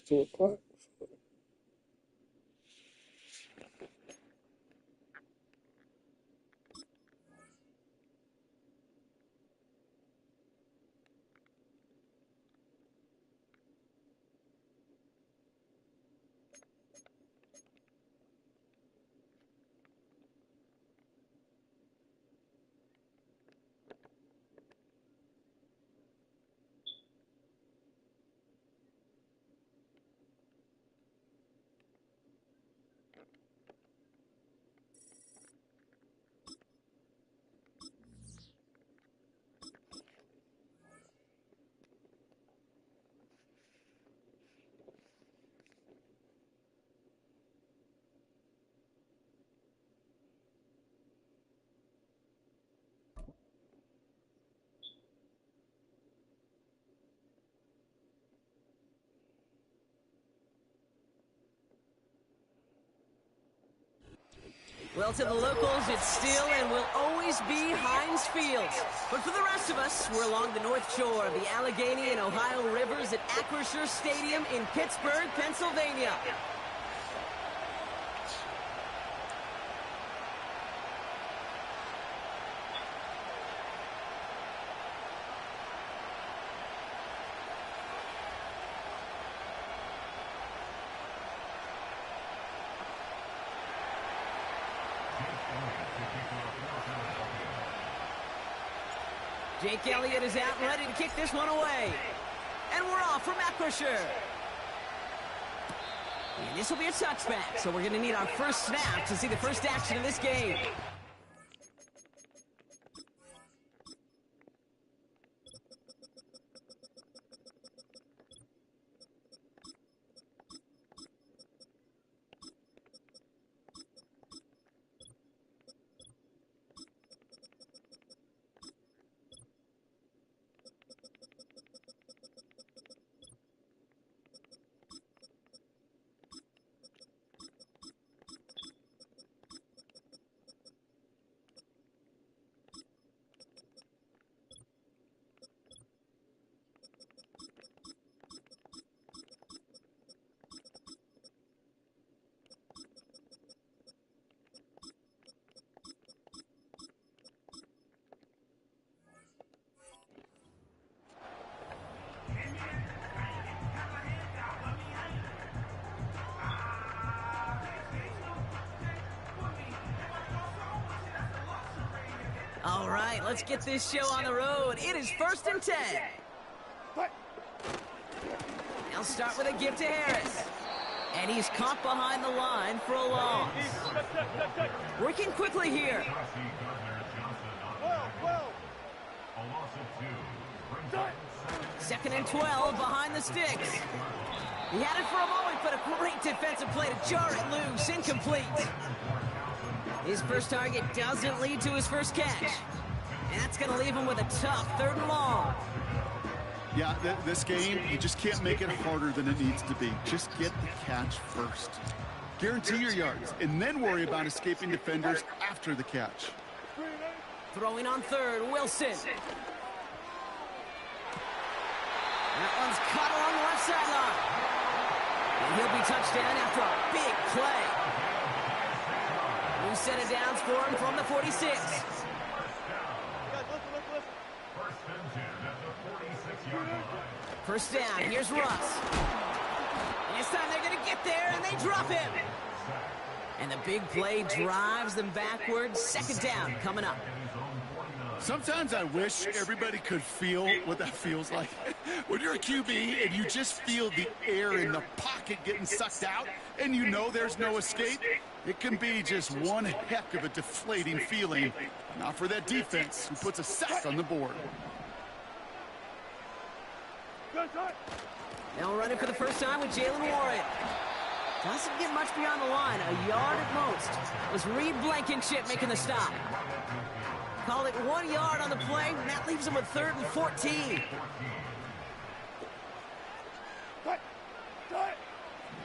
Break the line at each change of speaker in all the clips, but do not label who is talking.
2 o'clock.
Well, to the locals, it's still and will always be Heinz Field. But for the rest of us, we're along the north shore of the Allegheny and Ohio rivers at Acrisure Stadium in Pittsburgh, Pennsylvania. Jake Elliott is out and ready to kick this one away. And we're off from Acrisure. And this will be a touchback, so we're going to need our first snap to see the first action of this game. All right, let's get this show on the road. It is 1st and 10. They'll start with a give to Harris. And he's caught behind the line for a loss. Working quickly here. Second and 12 behind the sticks. He had it for a moment, but a great defensive play to jar it loose. Incomplete. His first target doesn't lead to his first catch. And that's going to leave him with a tough 3rd and long.
Yeah, this game, you just can't make it harder than it needs to be. Just get the catch first. Guarantee your yards, and then worry about escaping defenders after the catch.
Throwing on 3rd, Wilson. That one's caught along the left sideline. And he'll be touchdown after a big play. New set of downs for him from the 46. First down, here's Russ. And this time they're going to get there, and they drop him. And the big play drives them backwards. 2nd down coming up.
Sometimes I wish everybody could feel what that feels like. When you're a QB and you just feel the air in the pocket getting sucked out and you know there's no escape, it can be just one heck of a deflating feeling. Not for that defense who puts a sack on the board.
They'll run it for the first time with Jalen Warren. Doesn't get much beyond the line, a yard at most. It was Reed Blankenship making the stop. Call it 1 yard on the play, and that leaves him with 3rd and 14.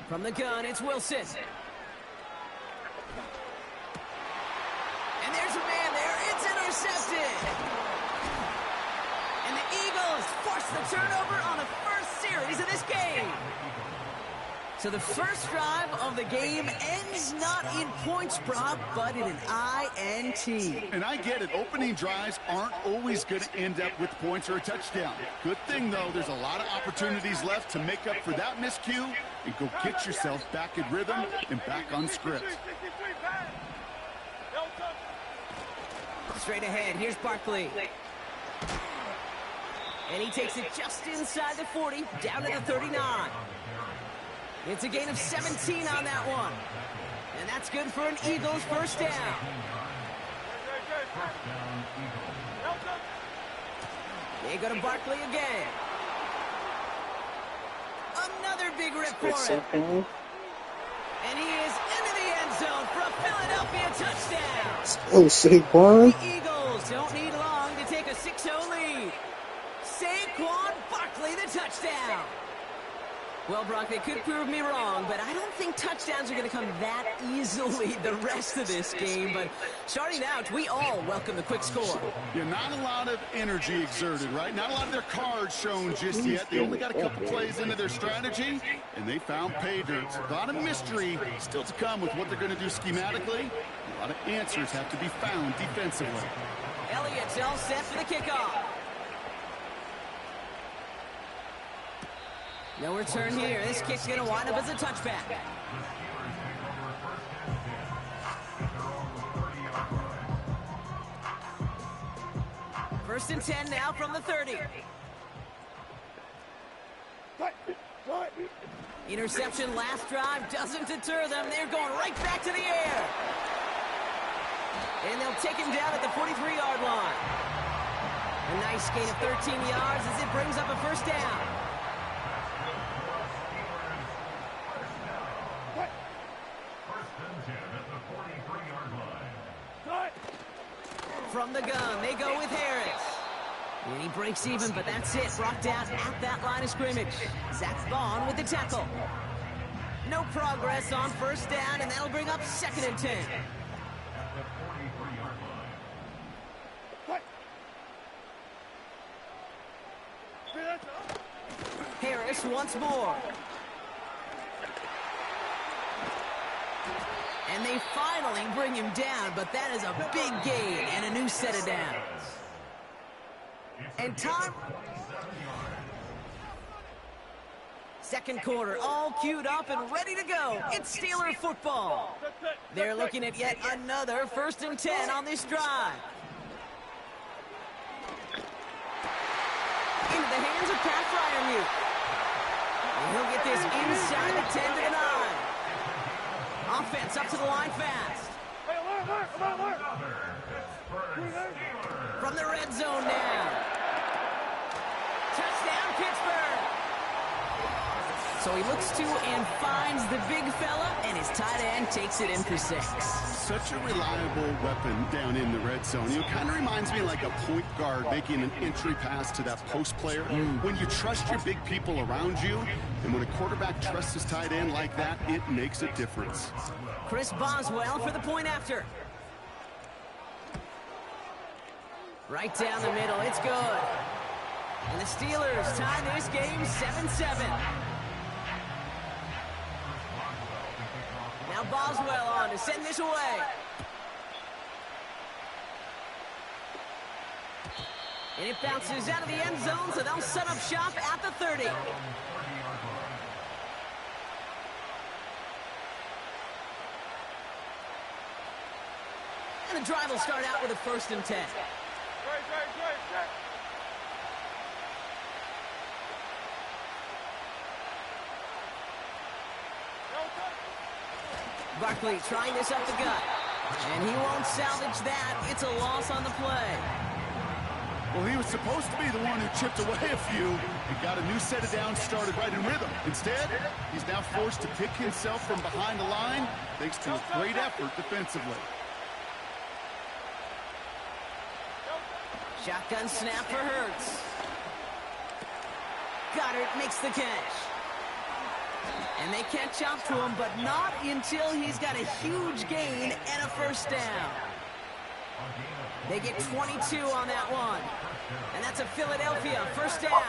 From the gun, it's Wilson. And there's a man there. It's intercepted. And the Eagles force the turnover on the first series of this game. So the first drive of the game ends not in points, Brock, but in an INT.
And I get it. Opening drives aren't always going to end up with points or a touchdown. Good thing, though, there's a lot of opportunities left to make up for that miscue and go get yourself back in rhythm and back on script.
Straight ahead, here's Barkley. And he takes it just inside the 40, down to the 39. It's a gain of 17 on that one. And that's good for an Eagles first down. They go to Barkley again. Another big rip for him. And he is into the end zone for a Philadelphia touchdown.
Oh, Saquon.
The Eagles don't need long to take a 6-0 lead. Saquon Barkley, the touchdown. Well, Brock, they could prove me wrong, but I don't think touchdowns are going to come that easily the rest of this game. But starting out, we all welcome the quick score.
Yeah, not a lot of energy exerted, right? Not a lot of their cards shown just yet. They only got a couple plays into their strategy, and they found pay dirt. A lot of mystery still to come with what they're going to do schematically. A lot of answers have to be found defensively.
Elliott's all set for the kickoff. No return here. This kick's going to wind up as a touchback. First and 10 now from the 30. Interception last drive doesn't deter them. They're going right back to the air. And they'll take him down at the 43-yard line. A nice gain of 13 yards as it brings up a first down. From the gun, they go with Harris. And he breaks even, but that's it. Brought down at that line of scrimmage. Zach Vaughn with the tackle. No progress on first down, and that'll bring up 2nd and 10. Harris once more. And they finally bring him down, but that is a big gain and a new set of downs. And time. Second quarter, all queued up and ready to go. It's Steeler football. They're looking at yet another 1st and 10 on this drive. Into the hands of Pat Fryermuth. And he'll get this inside the 10 to the 9. Offense up to the line fast. From the red zone now. Touchdown, Pittsburgh. So he looks to and finds the big fella, and his tight end takes it in for 6.
Such a reliable weapon down in the red zone. You know, kind of reminds me like a point guard making an entry pass to that post player. When you trust your big people around you, and when a quarterback trusts his tight end like that, it makes a difference.
Chris Boswell for the point after. Right down the middle, it's good. And the Steelers tie this game 7-7. Now Boswell on to send this away. And it bounces out of the end zone, so they'll set up shop at the 30. And the drive will start out with a 1st and 10. Barkley trying this up the gut. And he won't salvage that. It's a loss on the play.
Well, he was supposed to be the one who chipped away a few and got a new set of downs started right in rhythm. Instead, he's now forced to pick himself from behind the line thanks to a great effort defensively.
Shotgun snap for Hurts. Goddard makes the catch. And they catch up to him, but not until he's got a huge gain and a first down. They get 22 on that one. And that's a Philadelphia first down.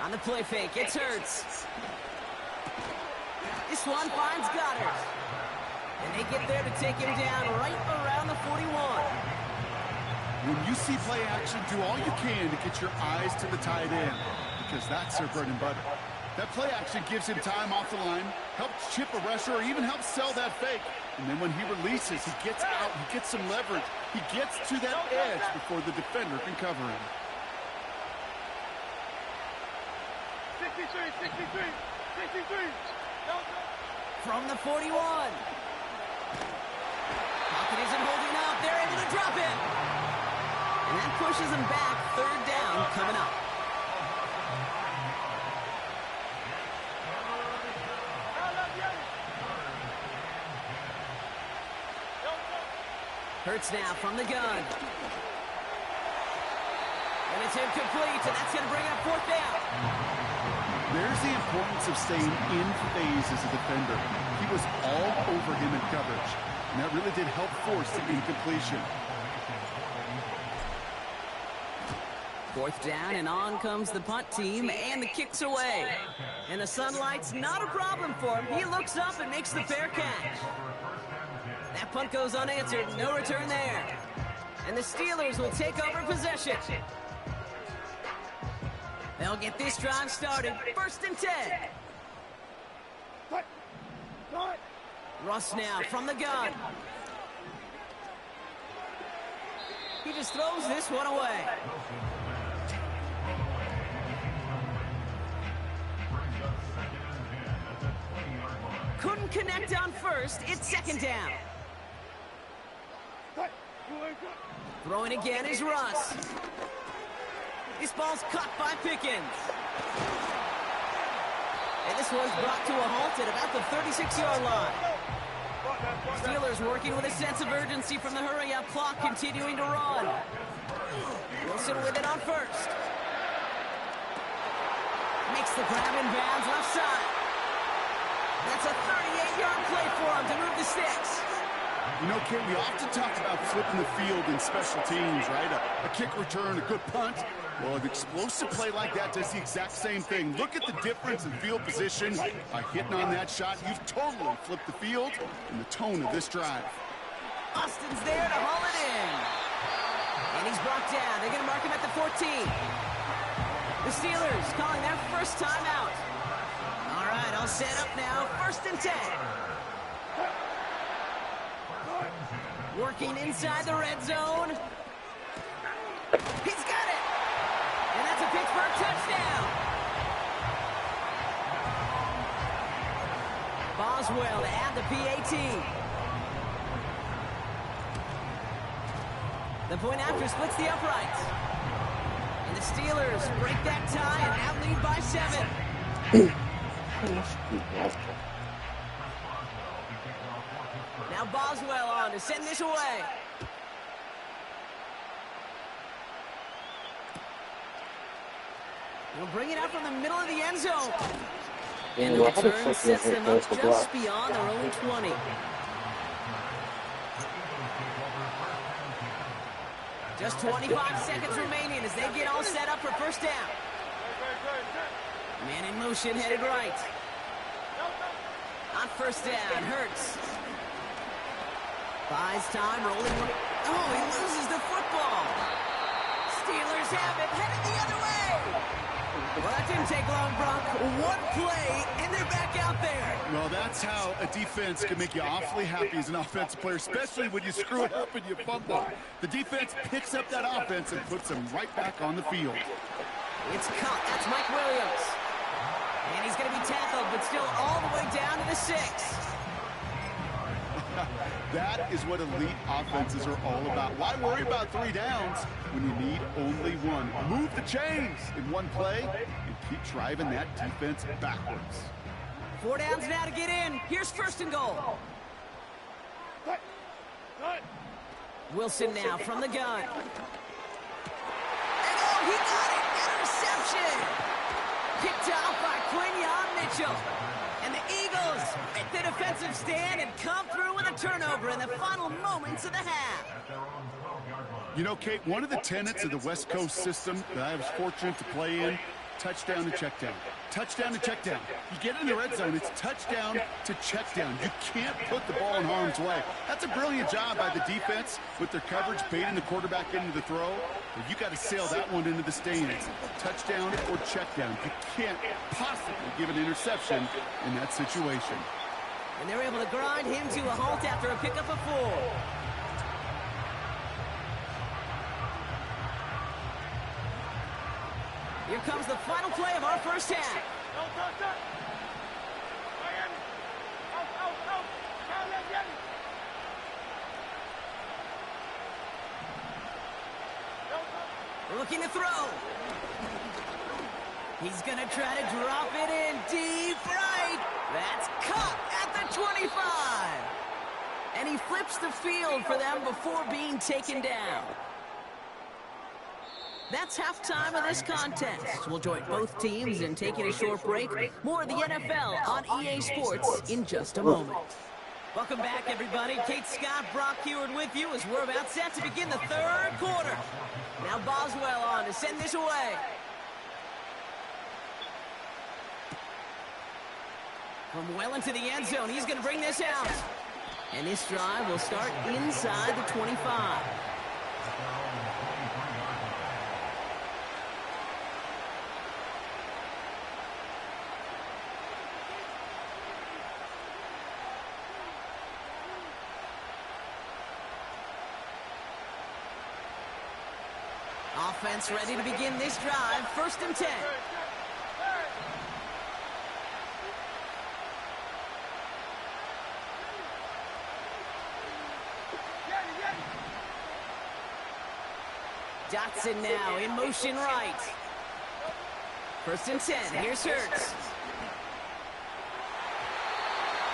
On the play fake, it's Hurts. This one finds Goddard. And they get there to take him down right around the 41.
When you see play action, do all you can to get your eyes to the tight end, because that's their bread and butter. That play action gives him time off the line, helps chip a rusher, or even helps sell that fake. And then when he releases, he gets out, he gets some leverage. He gets to that edge before the defender can cover him.
63.
From the 41. Pocket isn't holding up. They're able to drop it. And that pushes them back. Third down coming up. Hurts now from the gun. And it's incomplete, and that's going to bring up fourth down.
There's the importance of staying in phase as a defender. He was all over him in coverage, and that really did help force the incompletion.
Fourth down, and on comes the punt team, and the kick's away. And the sunlight's not a problem for him. He looks up and makes the fair catch. That punt goes unanswered. No return there. And the Steelers will take over possession. They'll get this drive started. 1st and 10. Russ now from the gun. He just throws this one away. Couldn't connect on first. It's 2nd down. Throwing again is Russ. This ball's caught by Pickens. And this one's brought to a halt at about the 36-yard line. Steelers working with a sense of urgency from the hurry-up clock, continuing to run. Wilson with it on first. Makes the grab in bounds left side. That's a 38-yard play for him to move the sticks.
You know, Kate, we often talk about flipping the field in special teams, right? A kick return, a good punt. Well, an explosive play like that does the exact same thing. Look at the difference in field position. By hitting on that shot, you've totally flipped the field and the tone of this drive.
Austin's there to haul it in. And he's brought down. They're going to mark him at the 14. The Steelers calling their first timeout. All right, all set up now. 1st and 10. Working inside the red zone. He's got it. And that's a Pittsburgh touchdown. Boswell to add the PAT. The point after splits the uprights. And the Steelers break that tie and now lead by 7. Now Boswell on to send this away. He'll bring it out from the middle of the end zone. And the return sets them up just beyond their own 20. Just 25 seconds remaining as they get all set up for first down. Man in motion, headed right. On first down, Hurts. Buys time, rolling. Oh, he loses the football. Steelers have it, headed the other way. Well, that didn't take long, Brock. One play, and they're back out there.
Well, that's how a defense can make you awfully happy as an offensive player, especially when you screw it up and you fumble. The defense picks up that offense and puts them right back on the field.
It's cut. That's Mike Williams. And he's going to be tackled, but still all the way down to the 6.
That is what elite offenses are all about. Why worry about 3 downs when you need only 1? Move the chains in one play and keep driving that defense backwards.
4 downs now to get in. Here's 1st and goal. Wilson now from the gun. And oh, he got it! Interception! Picked off by Quinyon Mitchell. And the Eagles make the defensive stand and come through with a turnover in the final moments of the half.
You know, Kate, one of the tenets of the West Coast system that I was fortunate to play in touchdown to check down. Touchdown to check down. You get in the red zone, it's touchdown to check down. You can't put the ball in harm's way. That's a brilliant job by the defense with their coverage, baiting the quarterback into the throw. But you got to sail that one into the stands. Touchdown or check down. You can't possibly give an interception in that situation.
And they're able to grind him to a halt after a pickup of 4. Here comes the final play of our first half. Looking to throw. He's going to try to drop it in deep right. That's caught at the 25. And he flips the field for them before being taken down. That's halftime of this contest. We'll join both teams in taking a short break. More of the NFL on EA Sports in just a moment. Welcome back, everybody. Kate Scott, Brock Heward with you as we're about set to begin the third quarter. Now Boswell on to send this away. From well into the end zone, he's going to bring this out. And this drive will start inside the 25. Offense ready to begin this drive. 1st and 10. Dotson now in motion right. 1st and 10. Here's Hurts.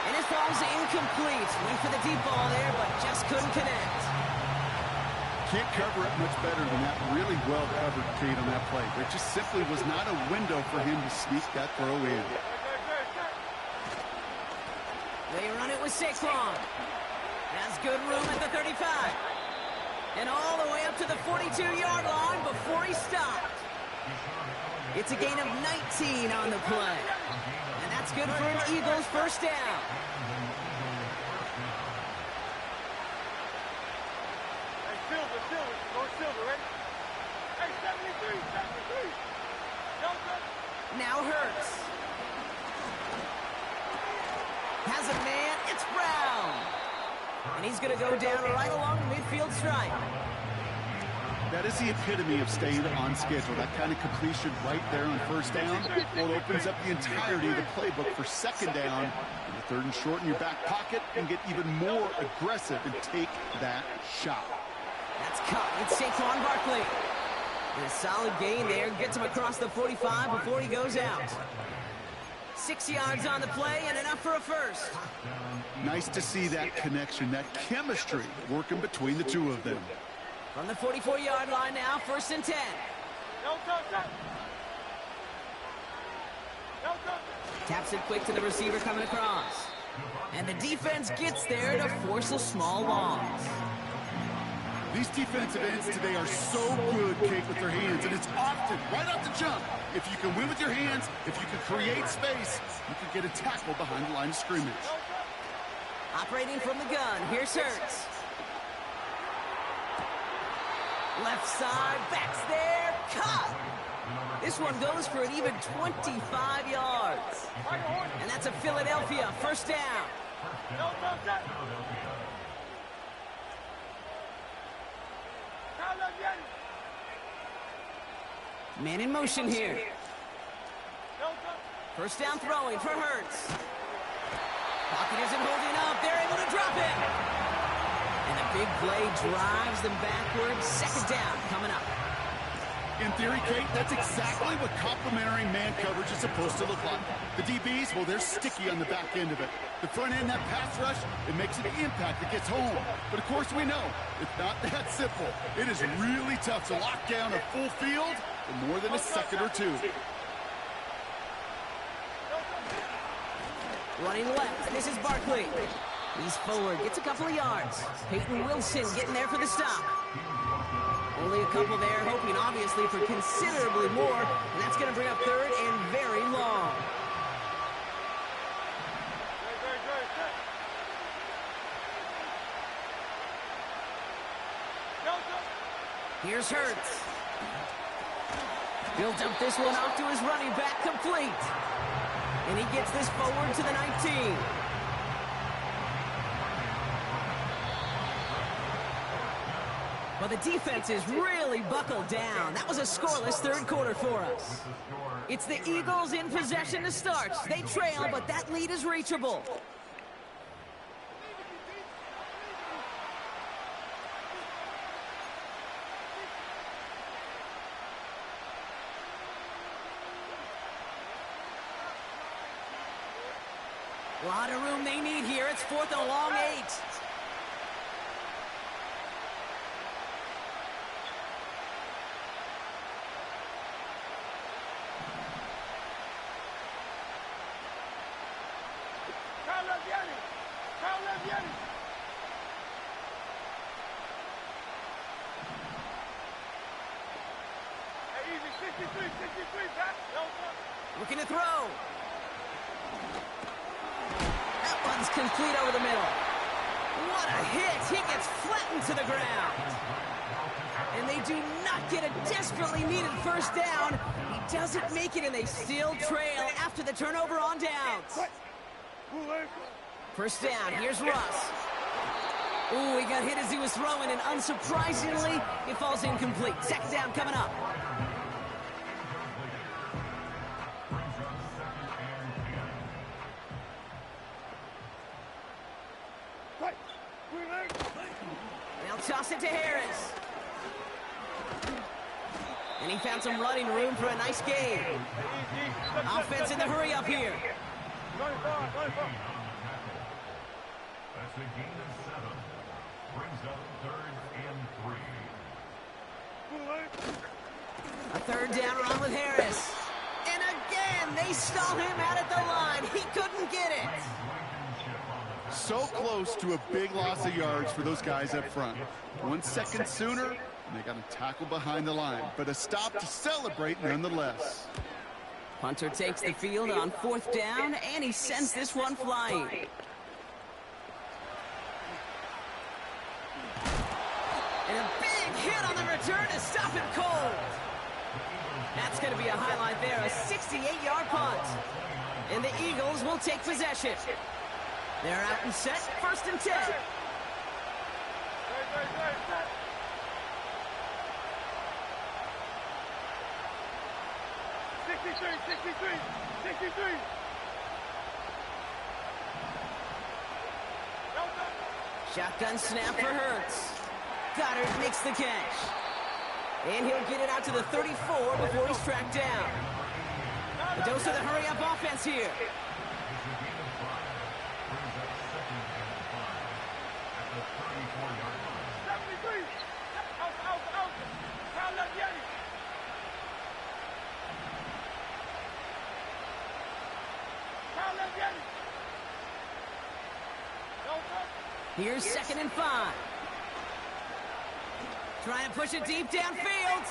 And his ball's incomplete. Went for the deep ball there, but just couldn't connect.
Can't cover it much better than that. Really well covered, Kate, on that play. There just simply was not a window for him to sneak that throw in.
They run it with Saquon. Has good room at the 35. And all the way up to the 42-yard line before he stopped. It's a gain of 19 on the play. And that's good for an Eagles first down. Now Hurts. Has a man. It's Brown. And he's going to go down right along the midfield stripe.
That is the epitome of staying on schedule. That kind of completion right there on 1st down. Well, it opens up the entirety of the playbook for 2nd down. And the 3rd and short in your back pocket and get even more aggressive and take that shot.
That's caught. It's Saquon Barkley. And a solid gain there. Gets him across the 45 before he goes out. 6 yards on the play and enough for a first.
Nice to see that connection, that chemistry working between the two of them.
From the 44-yard line now, 1st and 10. Taps it quick to the receiver coming across. And the defense gets there to force a small loss.
These defensive ends today are so good, Kate, with their hands, and it's often right off the jump. If you can win with your hands, if you can create space, you can get a tackle behind the line of scrimmage.
Operating from the gun, here's Hurts. Left side, backs there, caught. This one goes for an even 25 yards. And that's a Philadelphia first down. Man in motion here. 1st down throwing for Hurts. Pocket isn't holding up. They're able to drop it. And a big play drives them backwards. 2nd down coming up.
In theory, Kate, that's exactly what complementary man coverage is supposed to look like. The DBs, well, they're sticky on the back end of it. The front end, that pass rush, it makes an impact. It gets home. But, of course, we know it's not that simple. It is really tough to lock down a full field for more than a second or two.
Running left, this is Barkley. He's forward, gets a couple of yards. Peyton Wilson getting there for the stop. Only a couple there, hoping obviously for considerably more, and that's going to bring up third and very long. Here's Hurts. He'll dump this one off to his running back, complete. And he gets this forward to the 19. Well, the defense is really buckled down. That was a scoreless third quarter for us. It's the Eagles in possession to start. They trail, but that lead is reachable. A lot of room they need here. It's 4th and a long 8. Looking to throw. That one's complete over the middle. What a hit. He gets flattened to the ground. And they do not get a desperately needed first down. He doesn't make it, and they still trail after the turnover on downs. First down. Here's Russ. Ooh, he got hit as he was throwing, and unsurprisingly, it falls incomplete. Second down coming up. They'll toss it to Harris. And he found some running room for a nice gain. Offense in the hurry up here.
That's a gain of 7. Brings up 3rd and 3.
A third down run with Harris. And again, they stall him out at the line. He couldn't get it.
So close to a big loss of yards for those guys up front. 1 second sooner, and they got a tackle behind the line. But a stop to celebrate nonetheless.
Hunter takes the field on 4th down, and he sends this one flying. And a big hit on the return to stop him cold. That's going to be a highlight there, a 68-yard punt. And the Eagles will take possession. They're out and set, 1st and 10. Shotgun snap for Hurts. Goddard makes the catch. And he'll get it out to the 34 before he's tracked down. A dose of the hurry-up offense here. Here's 2nd and 5. Trying to push it deep downfield.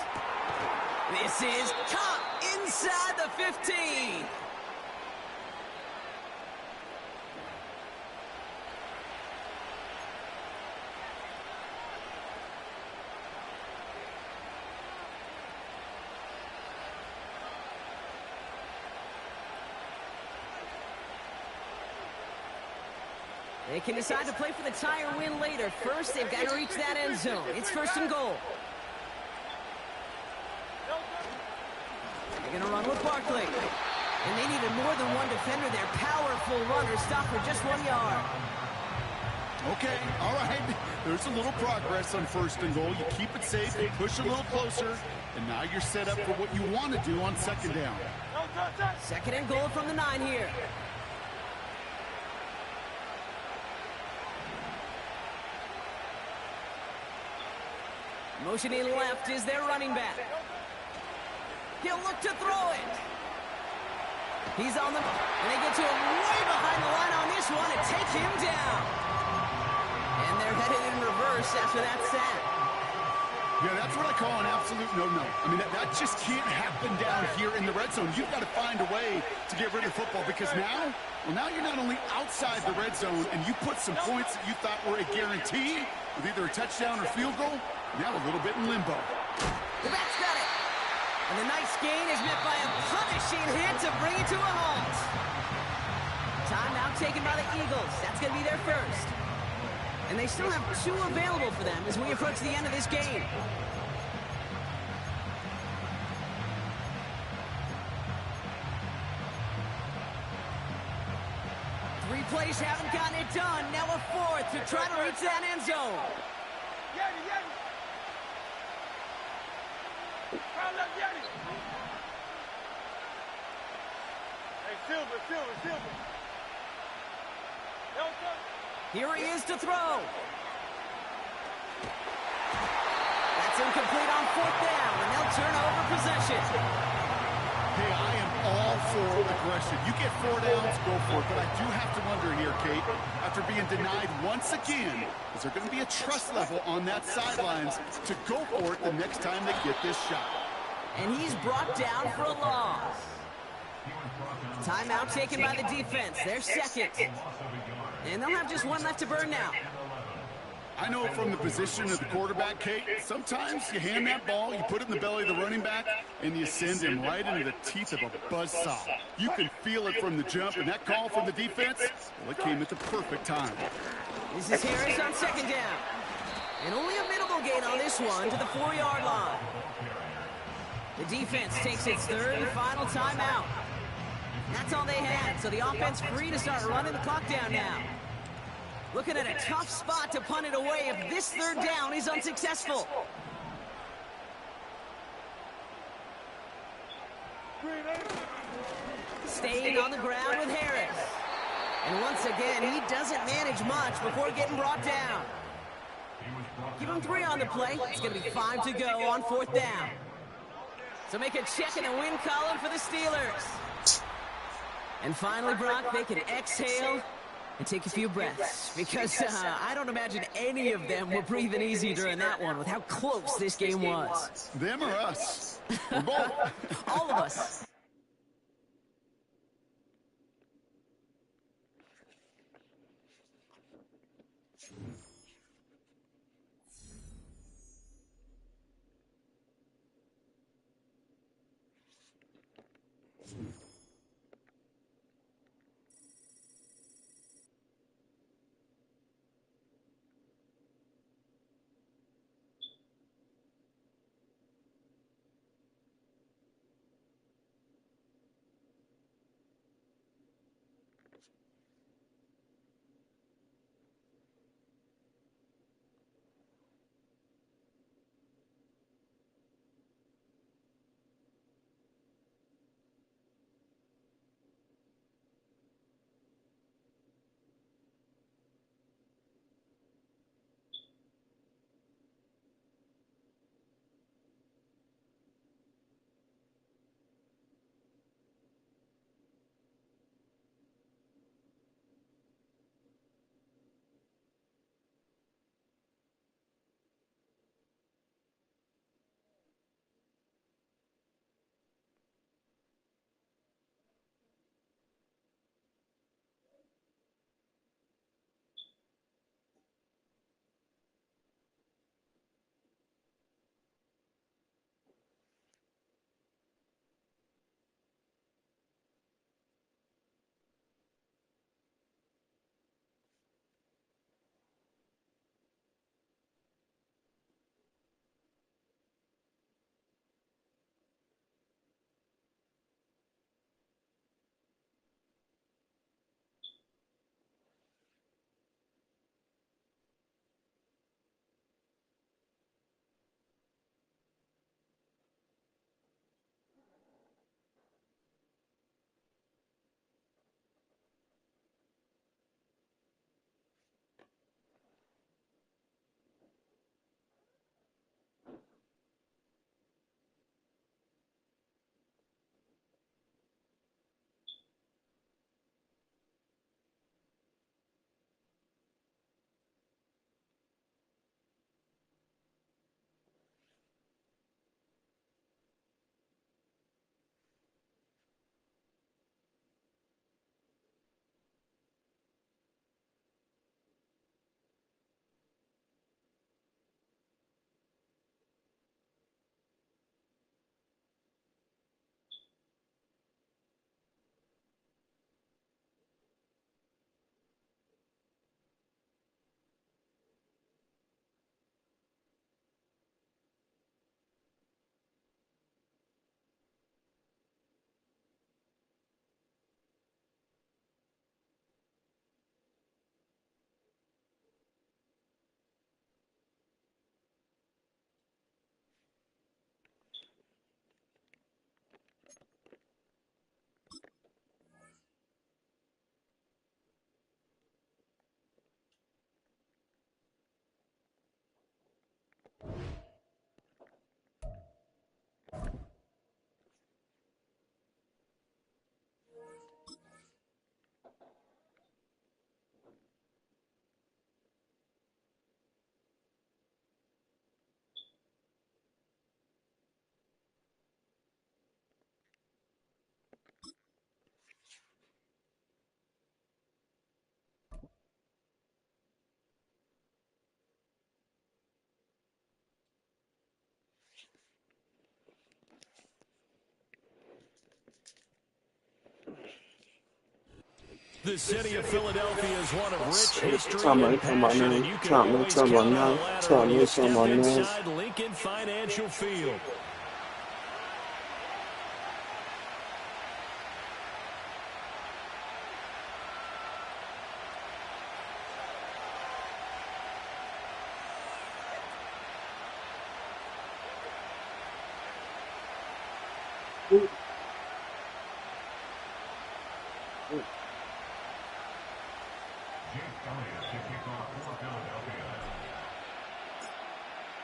This is caught inside the 15. They can decide to play for the tie or win later. First, they've got to reach that end zone. It's 1st and goal. They're going to run with Barkley. And they needed more than one defender. Their powerful runner stopped for just 1 yard.
Okay, all right. There's a little progress on 1st and goal. You keep it safe, you push a little closer, and now you're set up for what you want to do on 2nd down.
2nd and goal from the 9 here. Motioning left is their running back. He'll look to throw it. He's on the... And they get to him way behind the line on this one and take him down. And they're headed in reverse after that sack.
Yeah, that's what I call an absolute no-no. I mean, that just can't happen down here in the red zone. You've got to find a way to get rid of the football because now, well, now you're not only outside the red zone and you put some points that you thought were a guarantee with either a touchdown or field goal, now a little bit in limbo.
The back's got it. And the nice gain is met by a punishing hit to bring it to a halt. Timeout taken by the Eagles. That's going to be their first. And they still have 2 available for them as we approach the end of this game. Three plays haven't gotten it done. Now a 4th to try to reach that end zone.
Yeti, Yeti. Foul up, Yeti. Hey, Silver. Yo, go.
Here he is to throw. That's incomplete on 4th down, and they'll turn over possession.
Hey, I am all for aggression. You get 4 downs, go for it. But I do have to wonder here, Kate, after being denied once again, is there going to be a trust level on that sidelines to go for it the next time they get this shot?
And he's brought down for a loss. Timeout taken by the defense. Their second. And they'll have just 1 left to burn now.
I know from the position of the quarterback, Kate, sometimes you hand that ball, you put it in the belly of the running back, and you send him right into the teeth of a buzzsaw. You can feel it from the jump, and that call from the defense, well, it came at the perfect time.
This is Harris on 2nd down. And only a minimal gain on this one to the 4-yard line. The defense takes its 3rd and final timeout. That's all they had, so the offense free to start running the clock down now. Looking at a tough spot to punt it away if this 3rd down is unsuccessful. Staying on the ground with Harris. And once again, he doesn't manage much before getting brought down. Give him 3 on the play. It's going to be 5 to go on 4th down. So make a check in the win column for the Steelers. And finally, Brock, they can exhale and take a few breaths because I don't imagine any of them were breathing easy during that one with how close this game was.
Them or us? We're both.
All of us.
The city of Philadelphia is one of rich history
Tell me,
and
come on
passion,
now.
and you can
Tell me,
always
come
count
on
on
now.
the ladder
Tell
when
me,
you
come
step
on now.
inside Lincoln Financial Field.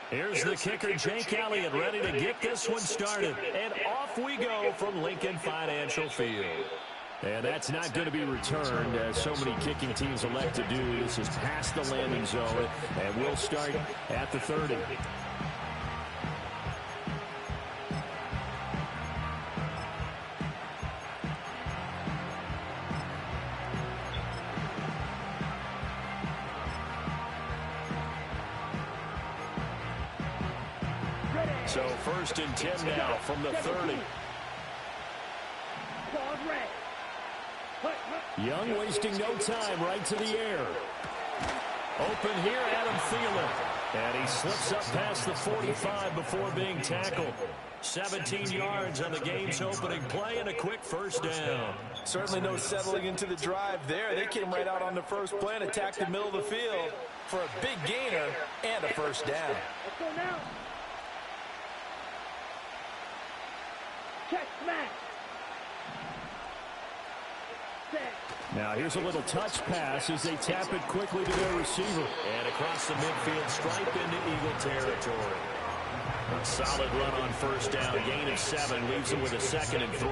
Here's the kicker, Jake Elliott, ready to get this one started. And off we go from Lincoln Financial Field. And that's not going to be returned, as so many kicking teams elect to do. This is past the landing zone, and we'll start at the 30. So 1st and 10 now from the 30. Young wasting no time, right to the air. Open here, Adam Thielen. And he slips up past the 45 before being tackled. 17 yards on the game's opening play and a quick first down.
Certainly no settling into the drive there. They came right out on the first play and attacked the middle of the field for a big gainer and a first down.
Let's go now. Check, smash.
Now here's a little touch pass as they tap it quickly to their receiver. And across the midfield stripe into Eagle territory. A solid run on first down. Gain of 7 leaves them with a 2nd and 3.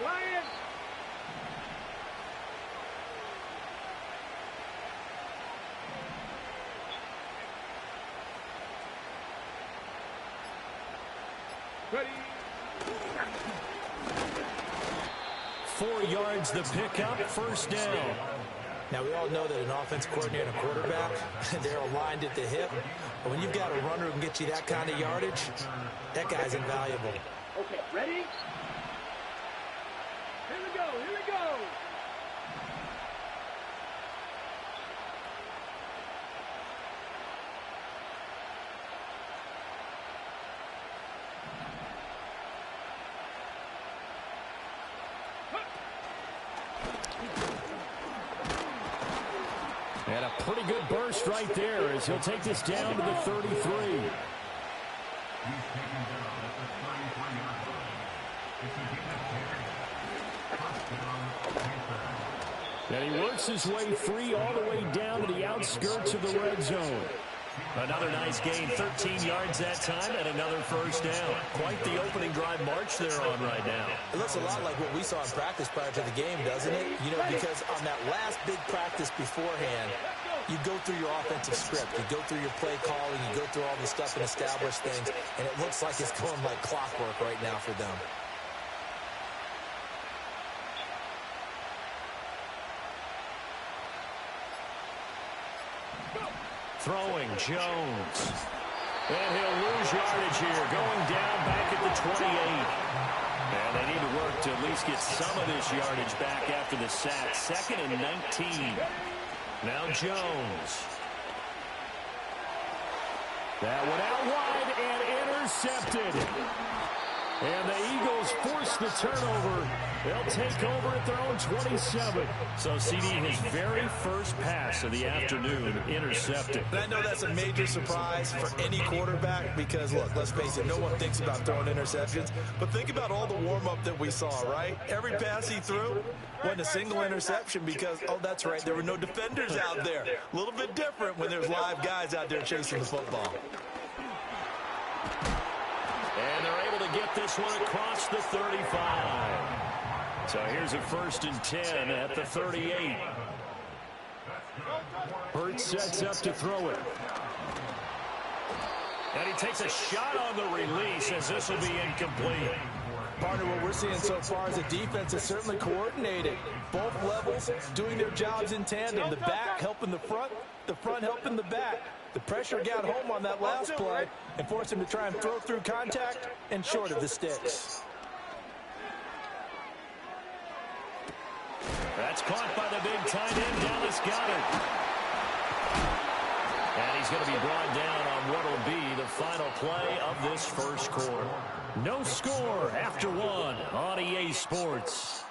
Lions. Ready.
4 yards the pickup, first down.
Now, we all know that an offense coordinator and a quarterback, they're aligned at the hip. But when you've got a runner who can get you that kind of yardage, that guy's invaluable.
Okay, ready? Here we go, here we go.
And a pretty good burst right there as he'll take this down to the 33. And he works his way free all the way down to the outskirts of the red zone. Another nice gain, 13 yards that time, and another first down. Quite the opening drive march they're on right now.
It looks a lot like what we saw in practice prior to the game, doesn't it? You know, because on that last big practice beforehand, you go through your offensive script, you go through your play calling, you go through all this stuff and establish things, and it looks like it's going like clockwork right now for them.
Throwing Jones. And he'll lose yardage here, going down back at the 28. And they need to work to at least get some of this yardage back after the sack. 2nd and 19. Now Jones. That one out wide and intercepted. And the Eagles force the turnover. They'll take over at their own 27. So, CD, his very first pass of the afternoon intercepted.
And I know that's a major surprise for any quarterback because, look, let's face it, no one thinks about throwing interceptions. But think about all the warm-up that we saw, right? Every pass he threw wasn't a single interception because, oh, that's right, there were no defenders out there. A little bit different when there's live guys out there chasing the football.
And they're able to get this one across the 35. So here's a 1st and 10 at the 38. Hurt sets up to throw it. And he takes a shot on the release as this will be incomplete.
Partner, what we're seeing so far is the defense is certainly coordinated. Both levels doing their jobs in tandem. The back helping the front helping the back. The pressure got home on that last play and forced him to try and throw through contact and short of the sticks.
That's caught by the big tight end, Dallas Goedert. And he's going to be brought down on what will be the final play of this first quarter. No score after one on EA Sports.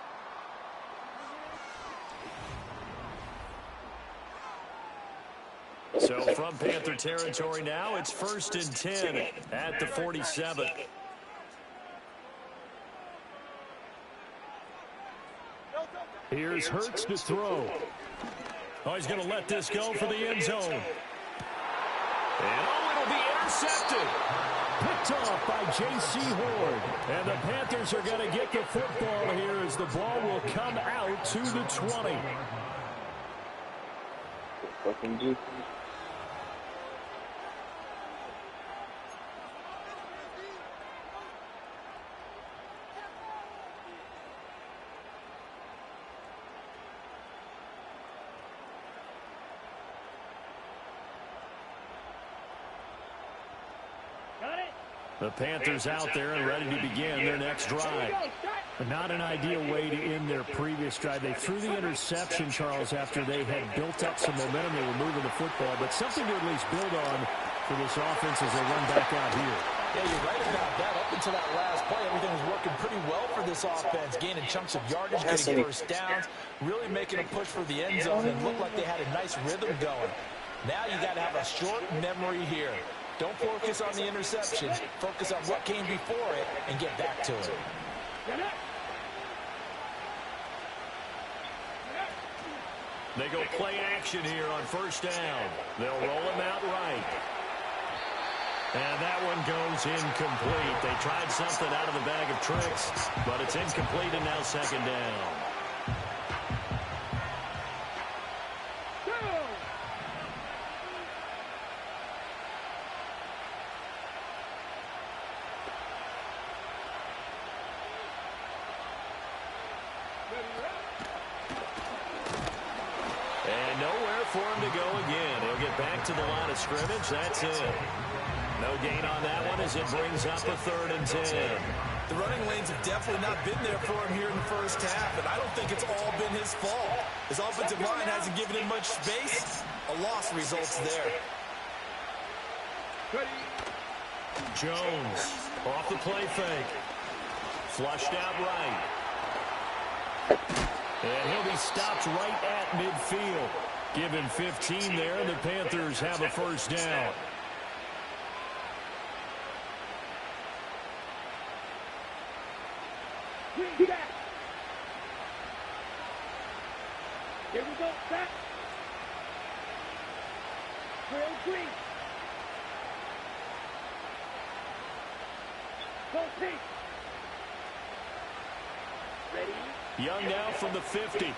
So from Panther territory now, it's 1st and 10 at the 47.
Here's Hurts to throw.
Oh, he's going to let this go for the end zone. And it'll be intercepted.
Picked off by J.C. Horn.
And the Panthers are going to get the football here as the ball will come out to the 20. The Panthers out there and ready to begin their next drive.
But not an ideal way to end their previous drive. They threw the interception, Charles, after they had built up some momentum. They were moving the football, but something to at least build on for this offense as they run back out here.
Yeah, you're right about that. Up until that last play, everything was working pretty well for this offense. Gaining chunks of yardage, getting first downs, really making a push for the end zone, and looked like they had a nice rhythm going. Now you got to have a short memory here. Don't focus on the interception. Focus on what came before it and get back to it.
They go play action here on first down. They'll roll him out right. And that one goes incomplete. They tried something out of the bag of tricks, but it's incomplete and now second down. And nowhere for him to go again. He'll get back to the line of scrimmage. That's it. No gain on that one as it brings up a 3rd and 10.
The running lanes have definitely not been there for him here in the first half, and I don't think it's all been his fault. His offensive line hasn't given him much space. A loss results there.
Jones off the play fake. Flushed out right. And he'll be stopped right at midfield. Give him 15 there, and the Panthers have a first down.
Back. Here we go. Back. Trail green. Go pink. Ready?
Young now from the 50.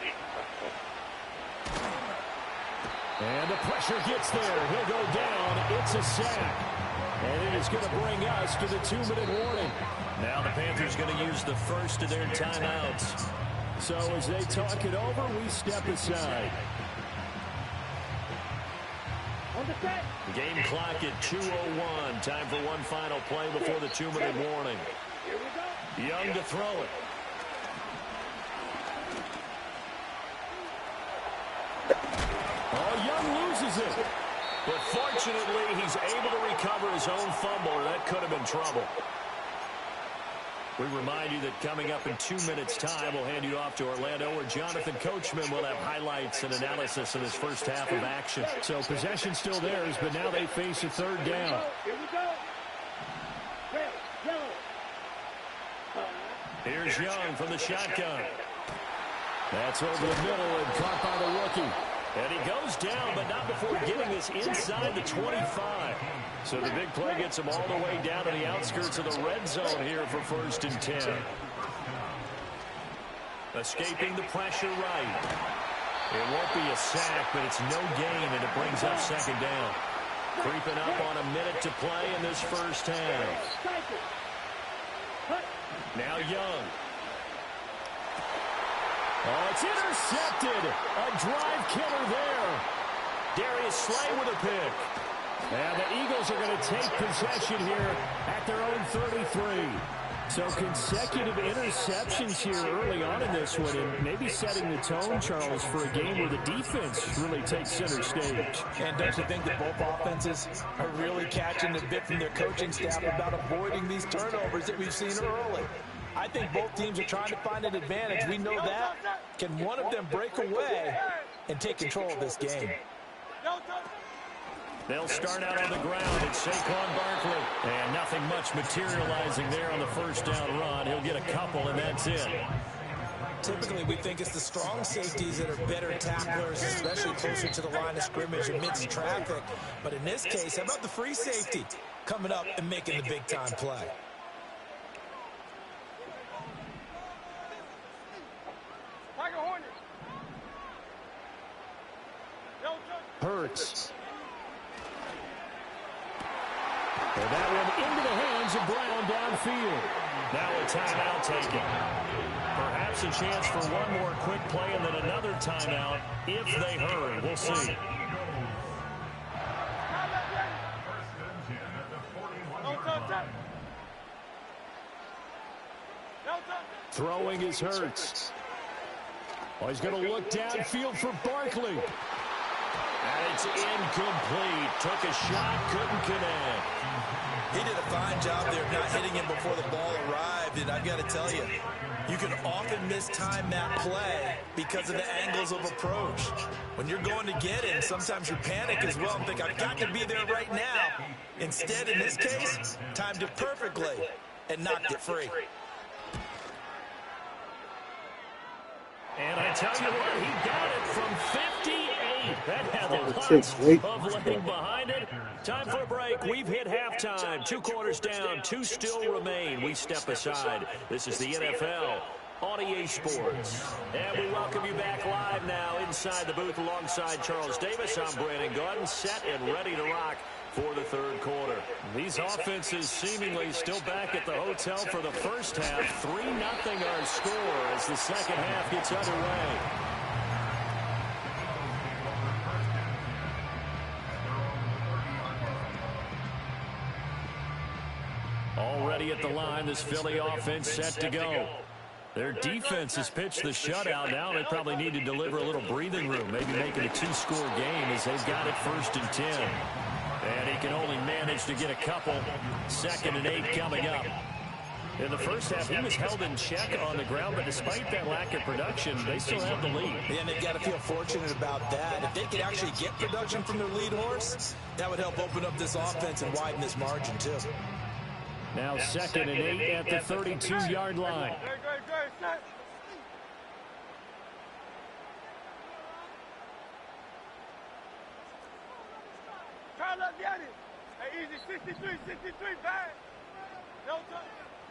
And the pressure gets there. He'll go down. It's a sack. And it is going to bring us to the 2-minute warning.
Now the Panthers going to use the first of their timeouts.
So as they talk it over, we step aside.
On the set.
Game clock at 2:01. Time for one final play before the 2-minute warning.
Here we go.
Young to throw it.
Oh, Young loses it.
But fortunately, he's able to recover his own fumble, or that could have been trouble. We remind you that coming up in 2 minutes' time, we'll hand you off to Orlando, where Jonathan Coachman will have highlights and analysis of his first half of action.
So possession still theirs, but now they face a 3rd down.
Here we go. Red, yellow.
Here's Young from the shotgun.
That's over the middle and caught by the rookie.
And he goes down, but not before getting this inside the 25. So the big play gets him all the way down to the outskirts of the red zone here for 1st and 10. Escaping the pressure right. It won't be a sack, but it's no gain, and it brings up second down. Creeping up on a minute to play in this first half. Now Young.
Oh, it's intercepted. A drive killer there.
Darius Slay with a pick.
And the Eagles are going to take possession here at their own 33. So consecutive interceptions here early on in this one, and maybe setting the tone, Charles, for a game where the defense really takes center stage.
And don't you think that both offenses are really catching the bit from their coaching staff about avoiding these turnovers that we've seen early? I think both teams are trying to find an advantage. We know that. Can one of them break away and take control of this game?
They'll start out on the ground. It's Saquon Barkley. And nothing much materializing there on the first down run. He'll get a couple, and that's it.
Typically, we think it's the strong safeties that are better tacklers, especially closer to the line of scrimmage amidst traffic. But in this case, how about the free safety coming up and making the big-time play?
Hurts. And that one into the hands of Brown downfield.
Now a timeout taken. Perhaps a chance for one more quick play and then another timeout if they hurry. We'll see.
Throwing is Hurts. Oh, he's going to look downfield for Barkley.
And it's incomplete. Took a shot, couldn't connect.
He did a fine job there of not hitting him before the ball arrived. And I've got to tell you, you can often mistime that play because of the angles of approach. When you're going to get him, sometimes you panic as well and think, I've got to be there right now. Instead, in this case, timed it perfectly and knocked it free.
And I tell you what, he got it from 58. That had lots of leg behind it. Time for a break. We've hit halftime. 2 quarters down. 2 still remain. We step aside. This is the NFL on EA Sports. And we welcome you back live now inside the booth alongside Charles Davis. I'm Brandon Gordon, set and ready to rock for the third quarter. These offenses seemingly still back at the hotel for the first half. 3-0 our score as the second half gets underway. Already at the line, this Philly offense set to go. Their defense has pitched the shutout. Now they probably need to deliver a little breathing room, maybe make it a 2-score game as they've got it 1st and 10. And he can only manage to get a couple. 2nd and 8 coming up. In the first half, he was held in check on the ground, but despite that lack of production, they still have the lead.
And they've got to feel fortunate about that. If they could actually get production from their lead horse, that would help open up this offense and widen this margin, too.
Now 2nd and 8 at the 32-yard line.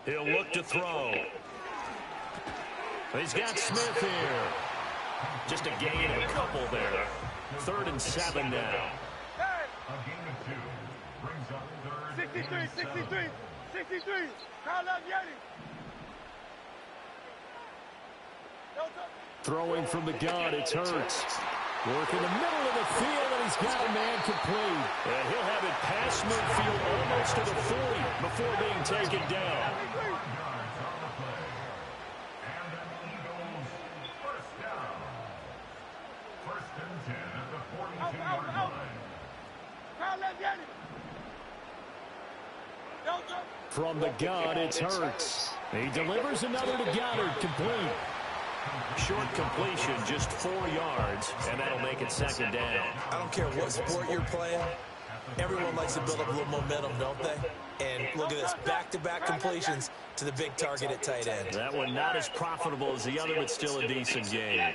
He'll look to throw. He's got Smith here. Just a gain of a couple there. 3rd and 7 now.
A gain of 2 brings up 3rd.
63. Carl Yeti.
Throwing from the gun, it's Hurts. Work in the middle of the field, and he's got a man complete.
And he'll have it past midfield almost to the 40 before being taken down.
And an Eagles first down. 1st and 10 at the 42-yard line.
Carl Yeti.
From the gun, it's Hurts. He delivers another to Goddard, complete.
Short completion, just 4 yards, and that'll make it 2nd down.
I don't care what sport you're playing. Everyone likes to build up a little momentum, don't they? And look at this, back-to-back completions to the big target at tight end.
That one not as profitable as the other, but still a decent game.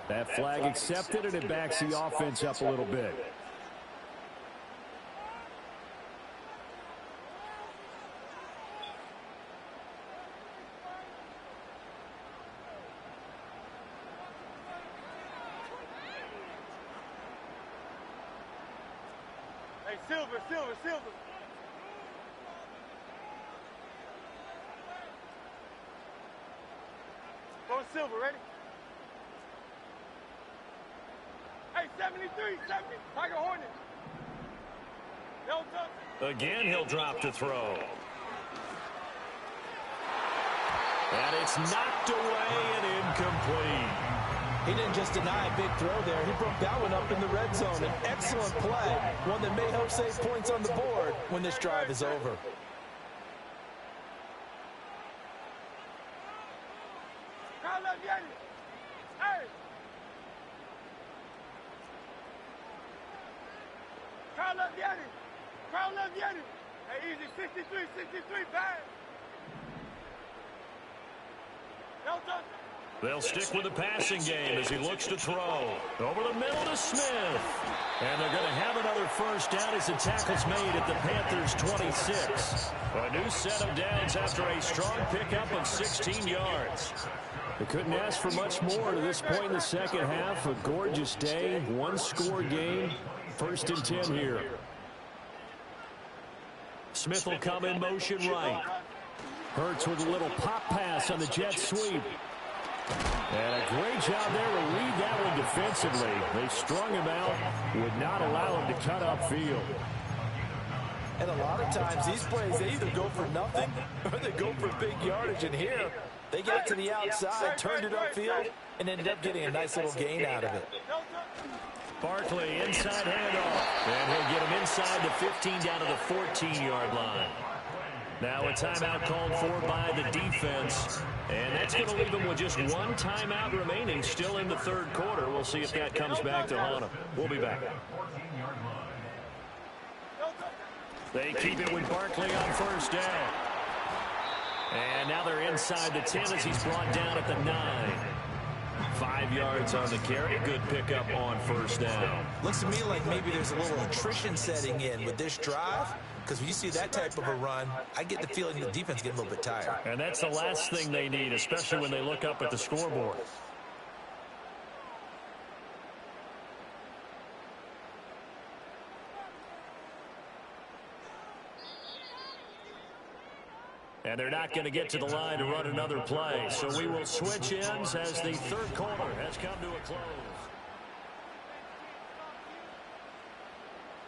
That flag accepted, and it backs the offense up a little bit.
Hey, silver. Go silver, ready? Hey, 73, 70, Tiger Hornet. No touch.
Again, he'll drop to throw. And it's knocked away and incomplete.
He didn't just deny a big throw there. He broke that one up in the red zone. An excellent play, one that may help save points on the board when this drive is over.
Crowd left, get it. Hey, easy, 63, bang. No touch.
They'll stick with the passing game as he looks to throw. Over the middle to Smith. And they're going to have another first down as the tackle's made at the Panthers' 26. A new set of downs after a strong pickup of 16 yards.
They couldn't ask for much more to this point in the second half. A gorgeous day, one-score game. 1st and 10 here.
Smith will come in motion right.
Hurts with a little pop pass on the jet sweep. And a great job there to read that one defensively. They strung him out, would not allow him to cut upfield.
And a lot of times these plays, they either go for nothing or they go for big yardage. And here, they get it to the outside, turned it upfield, and ended up getting a nice little gain out of it.
Barkley, inside handoff. And he'll get him inside the 15 down to the 14-yard line. Now a timeout called for by the defense. And that's going to leave them with just one timeout remaining still in the third quarter. We'll see if that comes back to haunt them. We'll be back. They keep it with Barkley on first down. And now they're inside the 10 as he's brought down at the 9. 5 yards on the carry. Good pickup on first down.
Looks to me like maybe there's a little attrition setting in with this drive. Because when you see that type of a run, I get the feeling the defense getting a little bit tired.
And that's the last thing they need, especially when they look up at the scoreboard. And they're not going to get to the line to run another play. So we will switch ends as the third quarter has come to a close.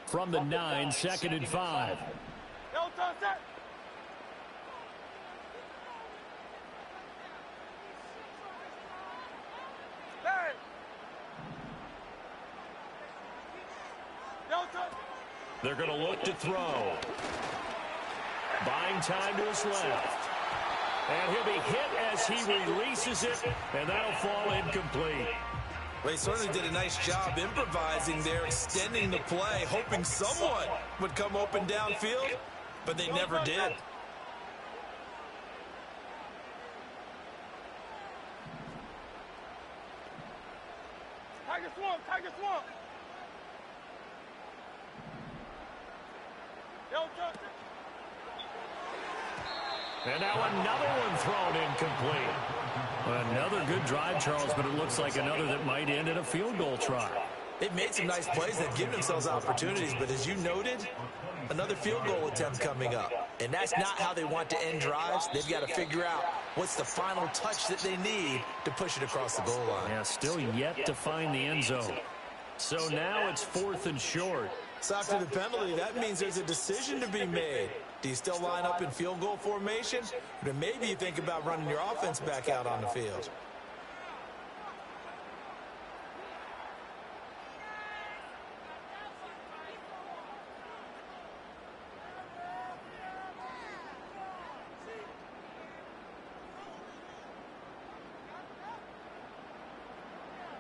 From the 9, 2nd and 5.
No touch that. Hey. No touch.
They're going to look to throw. Buying time to his left. And he'll be hit as he releases it, and that'll fall incomplete.
Well, he certainly did a nice job improvising there, extending the play, hoping someone would come open downfield, but they never did.
Tiger swamp, Tiger swamp. No touch.
And now another one thrown incomplete.
Another good drive, Charles, but it looks like another that might end in a field goal try.
They've made some nice plays that give themselves opportunities, but as you noted, another field goal attempt coming up. And that's not how they want to end drives. They've got to figure out what's the final touch that they need to push it across the goal line.
Yeah, still yet to find the end zone.
So now it's 4th and short.
So after the penalty, that means there's a decision to be made. Do you still line up in field goal formation? Or then maybe you think about running your offense back out on the field.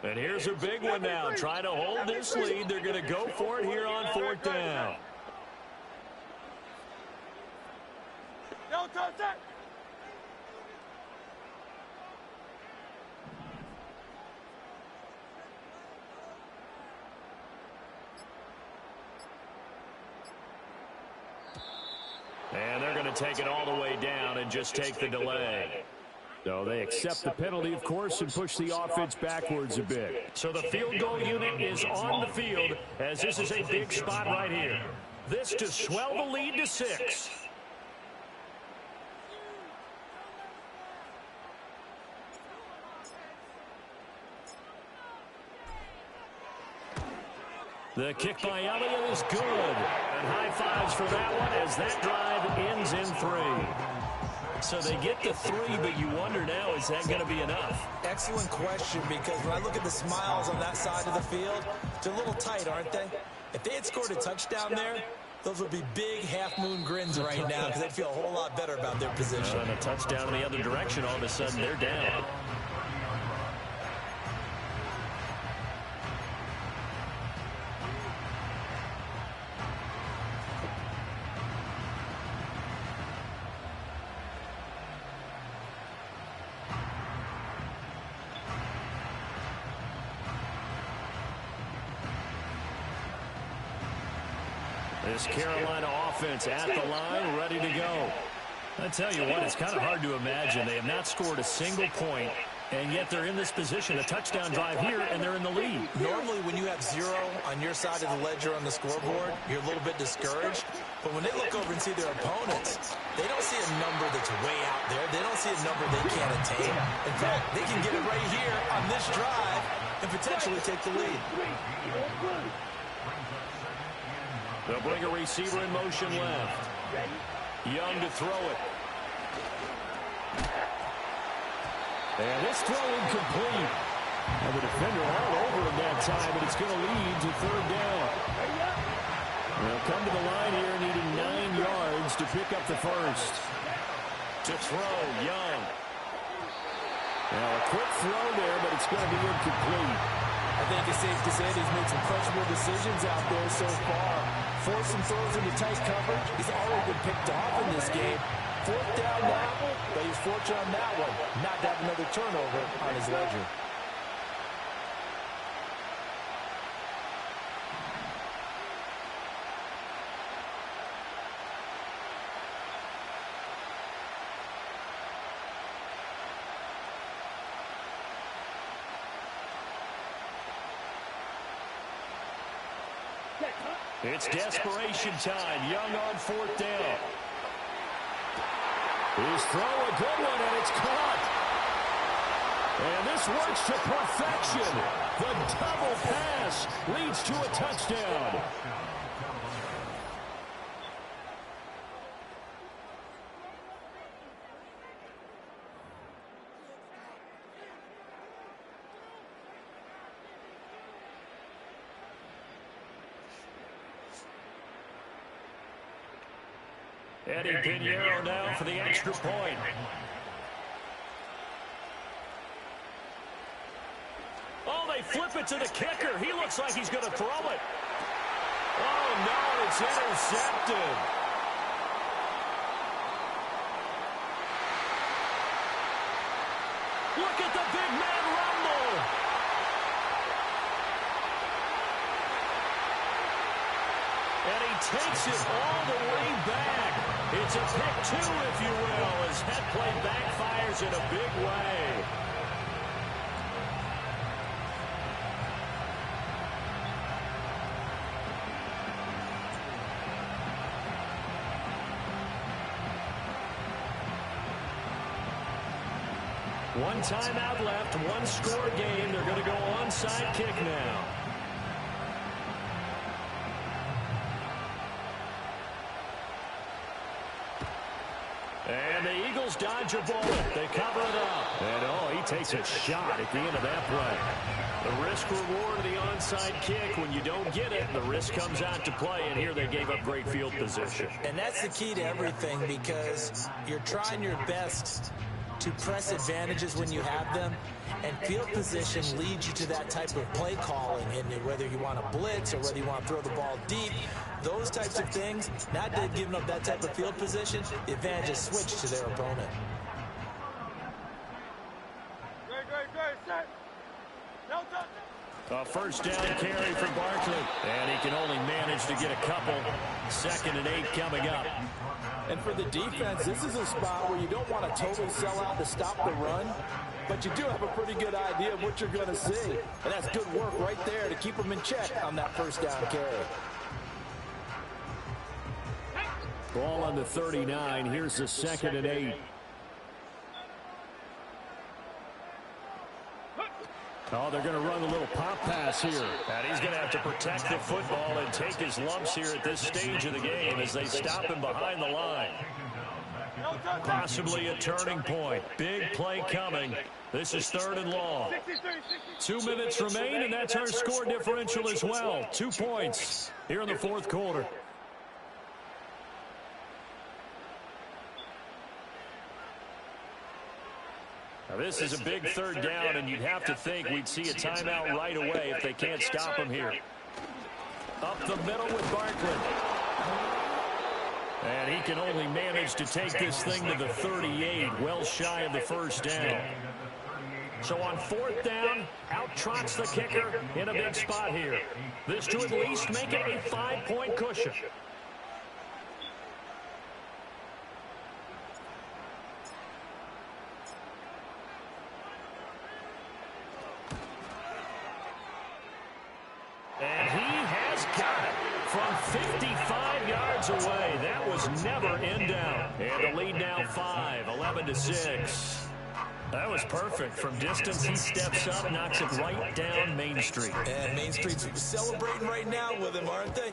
And here's a big one now. Trying to hold this lead. They're going to go for it here on 4th down.
No touch that.
And they're going to take it all the way down and just take the delay.
So they accept the penalty, of course, and push the offense backwards a bit.
So the field goal unit is on the field as this is a big spot right here.
This to swell the lead to 6. The kick by Elliott is good. And high fives for that one as that drive ends in 3. So they get to 3, but you wonder now, is that going to be enough?
Excellent question, because when I look at the smiles on that side of the field, they're a little tight, aren't they? If they had scored a touchdown there, those would be big half-moon grins right now because they'd feel a whole lot better about their position.
And a touchdown in the other direction, all of a sudden they're down. This Carolina offense at the line, ready to go. I tell you what, it's kind of hard to imagine. They have not scored a single point, and yet they're in this position, a touchdown drive here, and they're in the lead.
Normally, when you have 0 on your side of the ledger on the scoreboard, you're a little bit discouraged. But when they look over and see their opponents, they don't see a number that's way out there. They don't see a number they can't attain. In fact, they can get it right here on this drive and potentially take the lead.
They'll bring a receiver in motion left. Young to throw it. And this throw incomplete. And the defender all over him that time, but it's going to lead to 3rd down. They'll come to the line here, needing 9 yards to pick up the first. To throw, Young. Now a quick throw there, but it's going to be incomplete.
I think it's safe to say he's made some questionable decisions out there so far. Forced some throws into tight coverage. He's already been picked off in this game. 4th down now, but he's fortunate on that one, not to have another turnover on his ledger.
It's desperation time. Young on 4th down. His throw, a good one, and it's caught. And this works to perfection. The double pass leads to a touchdown. Eddie Pinheiro now for the extra point. Oh, they flip it to the kicker. He looks like he's going to throw it. Oh, no, it's intercepted. Look at the big man rumble. And he takes it all the way back. It's a pick 2, if you will, as that play backfires in a big way. One timeout left, one score game. They're going to go onside kick now. And the Eagles dodge a bullet. They cover it up. And, oh, he takes a shot at the end of that play. The risk-reward of the onside kick, when you don't get it, the risk comes out to play, and here they gave up great field position.
And that's the key to everything, because you're trying your best to press advantages when you have them, and field position leads you to that type of play calling, and whether you want to blitz or whether you want to throw the ball deep, those types of things, not that giving up that type of field position, the advantage is switched to their opponent.
Great, set. No touch.
A first down carry for Barkley, and he can only manage to get a couple. 2nd and 8 coming up.
And for the defense, this is a spot where you don't want to totally sell out to stop the run, but you do have a pretty good idea of what you're going to see. And that's good work right there to keep them in check on that first down carry.
Ball on the 39. Here's the 2nd and 8. Oh, they're going to run a little pop pass here.
And he's going to have to protect the football and take his lumps here at this stage of the game as they stop him behind the line. Possibly a turning point. Big play coming. This is 3rd and long. 2 minutes remain, and that's our score differential as well. 2 points here in the 4th quarter. Now this is a big 3rd down, and you'd have to think we'd see a timeout right away if they can't stop him here. Up the middle with Barkley. And he can only manage to take this thing to the 38, well shy of the 1st down. So on 4th down, out trots the kicker in a big spot here. This to at least make it a 5-point cushion. And he has got it from 55 yards away. That was never in down. And the lead now 5, 11-6. That was perfect. From distance, he steps up, knocks it right down Main Street.
And Main Street's celebrating right now with him, aren't they?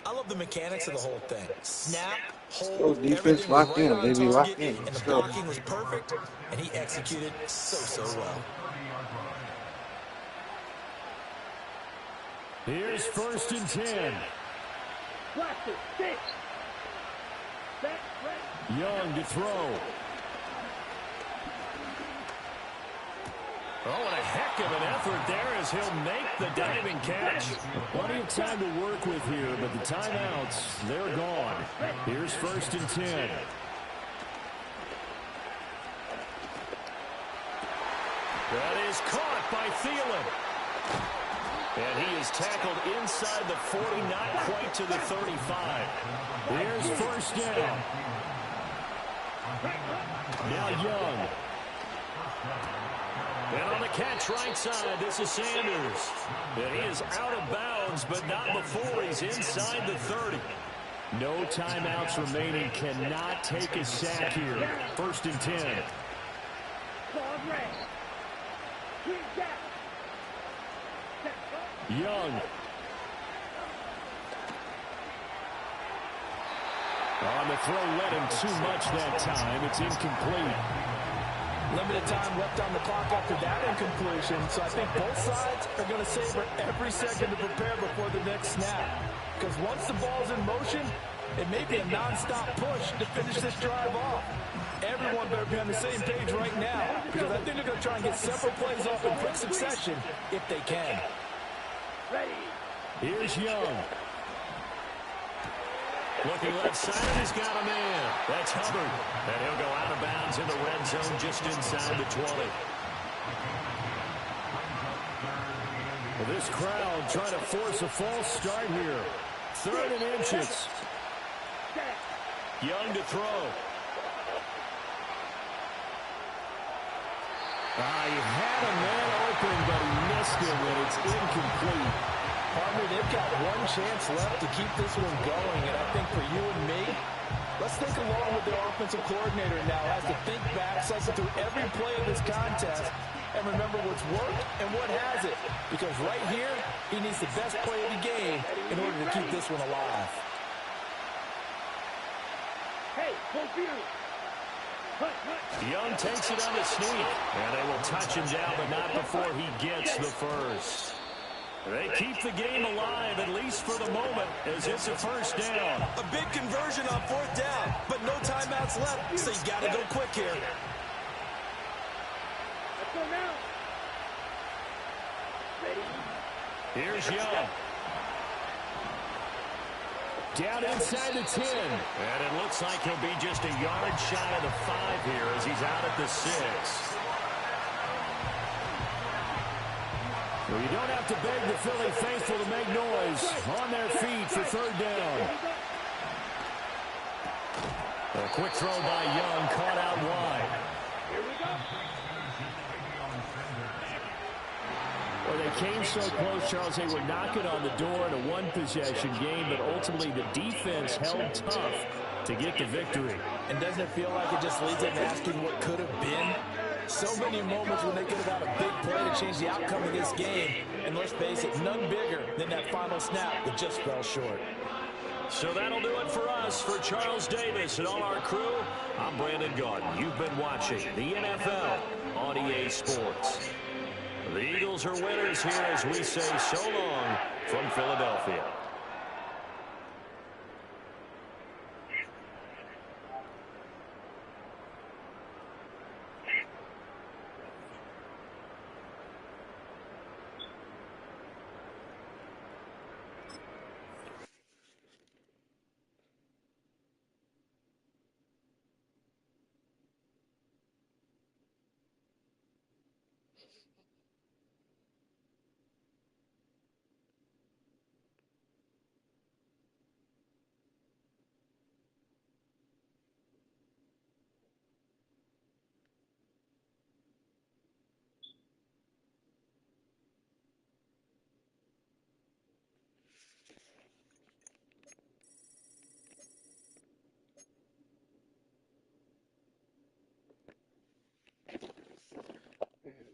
I love the mechanics of the whole thing. Snap, hold,
defense locked in, baby, locked in.
And the blocking was perfect, and he executed so well.
Here's 1st and 10. Young to throw.
Oh, and a heck of an effort there as he'll make the diving catch.
Plenty of time to work with here, but the timeouts, they're gone. Here's 1st and 10.
That is caught by Thielen. And he is tackled inside the 40, not quite to the 35.
Here's 1st down. Now Young.
And on the catch right side, this is Sanders. And he is out of bounds, but not before he's inside the 30.
No timeouts remaining. Cannot take a sack here. 1st and 10. Young. On the throw, led him too much that time. It's incomplete.
Limited time left on the clock after that incompletion, so I think both sides are going to savor every second to prepare before the next snap. Because once the ball's in motion, it may be a non-stop push to finish this drive off. Everyone better be on the same page right now, because I think they're going to try and get several plays off in quick succession if they can.
Here's Young.
Looking left side, he's got a man. That's Hubbard. And he'll go out of bounds in the red zone just inside the 20.
Well, this crowd trying to force a false start here. 3rd and inches.
Young to throw.
He had a man open, but he missed him, and it's incomplete.
Partner, they've got one chance left to keep this one going, and I think for you and me, let's think along with the offensive coordinator now has to think back, cycle through every play of this contest, and remember what's worked and what hasn't. Because right here, he needs the best play of the game in order to keep this one alive.
Young takes it on the sneak, and they will touch him down, but not before he gets the first. They keep the game alive, at least for the moment, as it's a 1st down.
A big conversion on 4th down, but no timeouts left, so you got to go quick here.
Here's Young.
Down inside the 10.
And it looks like he'll be just a yard shy of the 5 here as he's out at the 6.
Well, you don't have to beg the Philly faithful to make noise. On their feet for 3rd down.
A quick throw by Young, caught out wide.
Well, they came so close, Charles. They were knocking on the door in a one-possession game, but ultimately the defense held tough to get the victory.
And doesn't it feel like it just leads them asking what could have been? So many moments when they could have had a big play to change the outcome of this game. And let's face it, none bigger than that final snap that just fell short.
So that'll do it for us. For Charles Davis and all our crew, I'm Brandon Gaudin. You've been watching the NFL on EA Sports. The Eagles are winners here as we say so long from Philadelphia.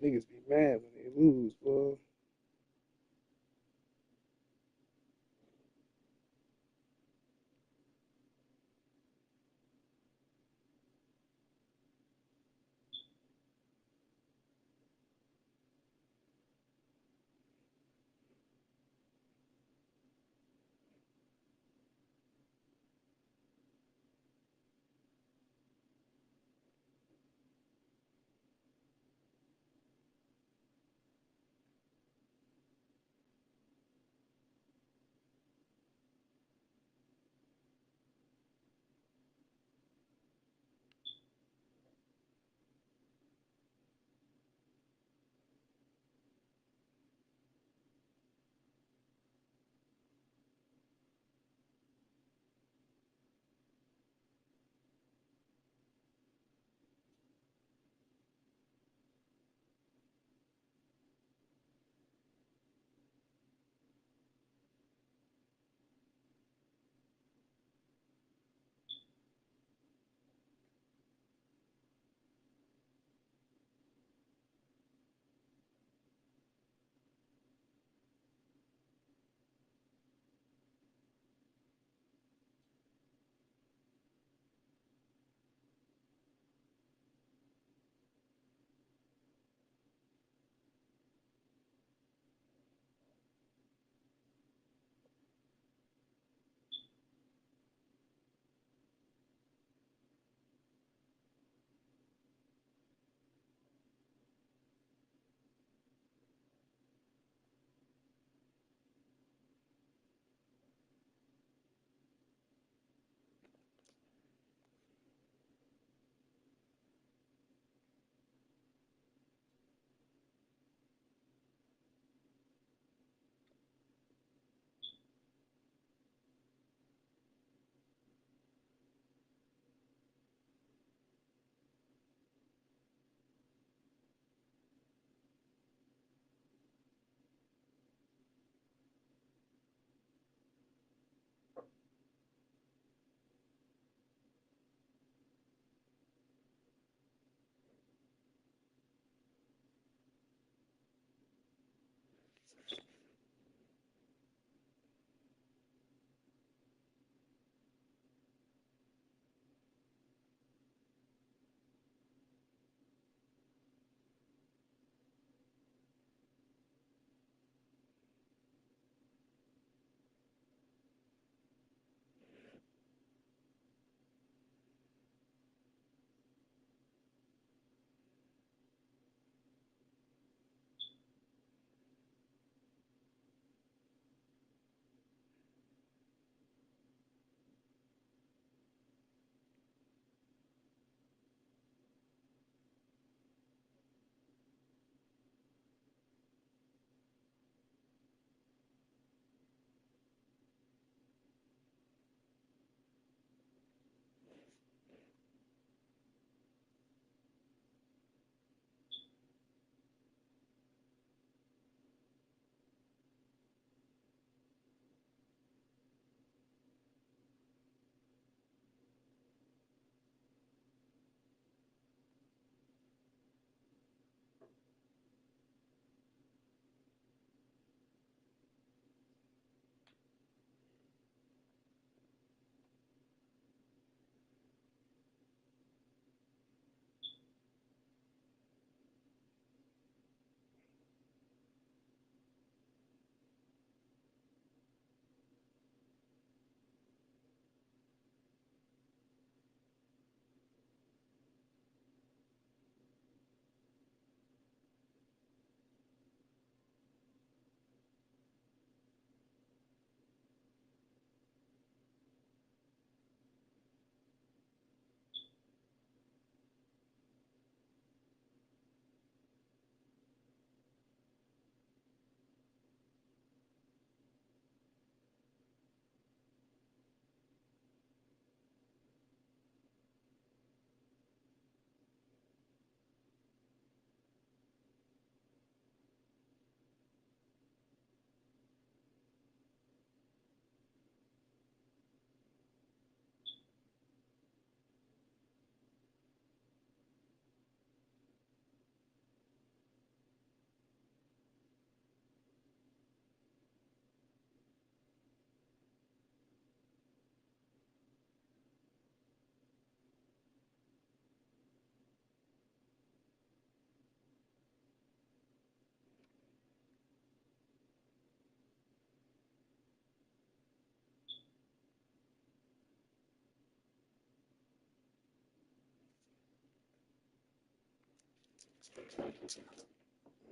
Niggas be mad when they lose, boy.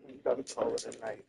You gotta call it a night.